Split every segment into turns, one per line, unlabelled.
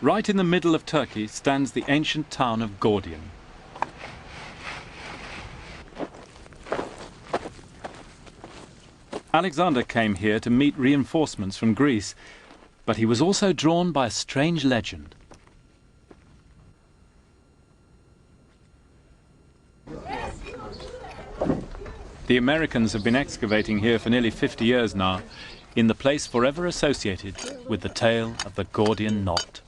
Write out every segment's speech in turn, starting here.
Right in the middle of Turkey stands the ancient town of Gordium. Alexander came here to meet reinforcements from Greece, but he was also drawn by a strange legend. The Americans have been excavating here for nearly 50 years now, in the place forever associated with the tale of the Gordian knot.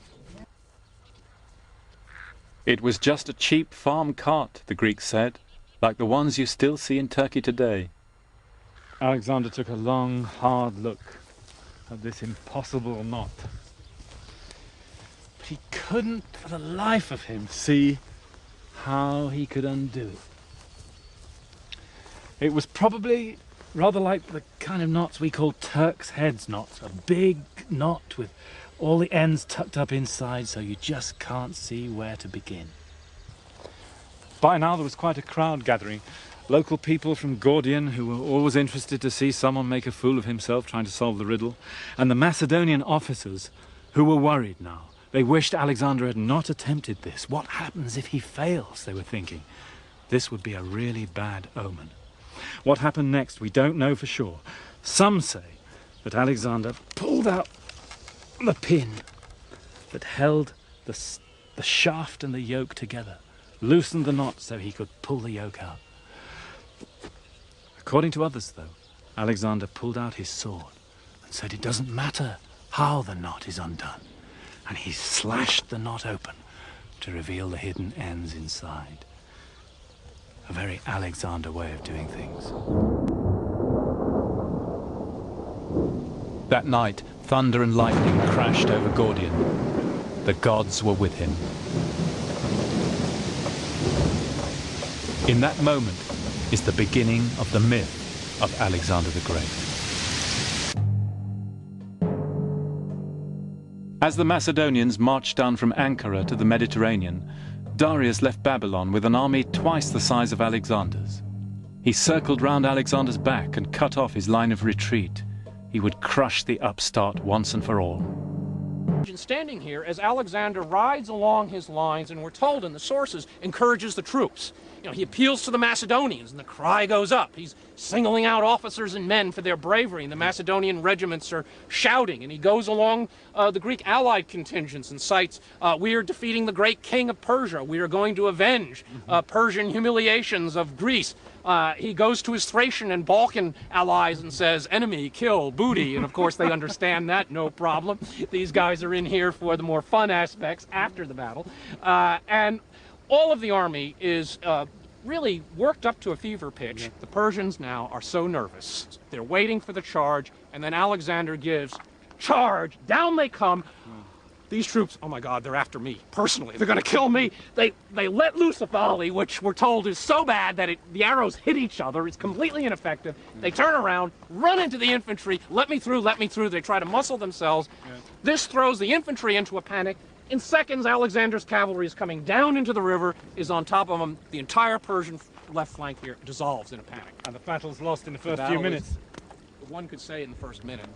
It was just a cheap farm cart, the Greeks said, like the ones you still see in Turkey today. Alexander took a long, hard look at this impossible knot. But he couldn't, for the life of him, see how he could undo it. It was probably rather like the kind of knots we call Turk's heads knots, a big knot with all the ends tucked up inside so you just can't see where to begin. By now there was quite a crowd gathering. Local people from Gordium who were always interested to see someone make a fool of himself trying to solve the riddle, and the Macedonian officers who were worried now. They wished Alexander had not attempted this. What happens if he fails, they were thinking. This would be a really bad omen. What happened next, we don't know for sure. Some say that Alexander pulled out the pin that held the shaft and the yoke together, loosened the knot so he could pull the yoke out. According to others, though, Alexander pulled out his sword and said it doesn't matter how the knot is undone, and he slashed the knot open to reveal the hidden ends inside. A very Alexander way of doing things. That night, thunder and lightning crashed over Gordium. The gods were with him. In that moment is the beginning of the myth of Alexander the Great. As the Macedonians marched down from Ankara to the Mediterranean, Darius left Babylon with an army twice the size of Alexander's. He circled round Alexander's back and cut off his line of retreat. He would crush the upstart once and for all.
Standing here as Alexander rides along his lines, and we're told in the sources, encourages the troops. You know, he appeals to the Macedonians, and the cry goes up. He's singling out officers and men for their bravery, and the Macedonian regiments are shouting, and he goes along the Greek allied contingents and cites, we are defeating the great king of Persia. We are going to avenge Persian humiliations of Greece. He goes to his Thracian and Balkan allies and says, enemy, kill, booty. And of course they understand that, no problem. These guys are in here for the more fun aspects after the battle. And all of the army is really worked up to a fever pitch. Yeah. The Persians now are so nervous. They're waiting for the charge, and then Alexander gives, charge, down they come. These troops, oh my God, they're after me, personally. They're gonna kill me. They let loose a volley, which we're told is so bad that the arrows hit each other. It's completely ineffective. They turn around, run into the infantry, let me through, let me through. They try to muscle themselves. Yeah. This throws the infantry into a panic. In seconds, Alexander's cavalry is coming down into the river, is on top of them. The entire Persian left flank here dissolves in a panic.
And the battle's lost in the first few minutes.
One could say in the first minute.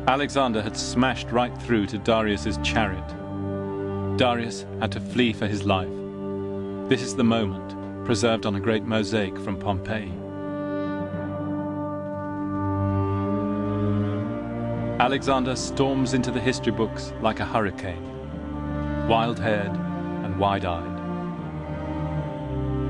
Alexander had smashed right through to Darius's chariot. Darius had to flee for his life. This is the moment, preserved on a great mosaic from Pompeii. Alexander storms into the history books like a hurricane, wild-haired and wide-eyed.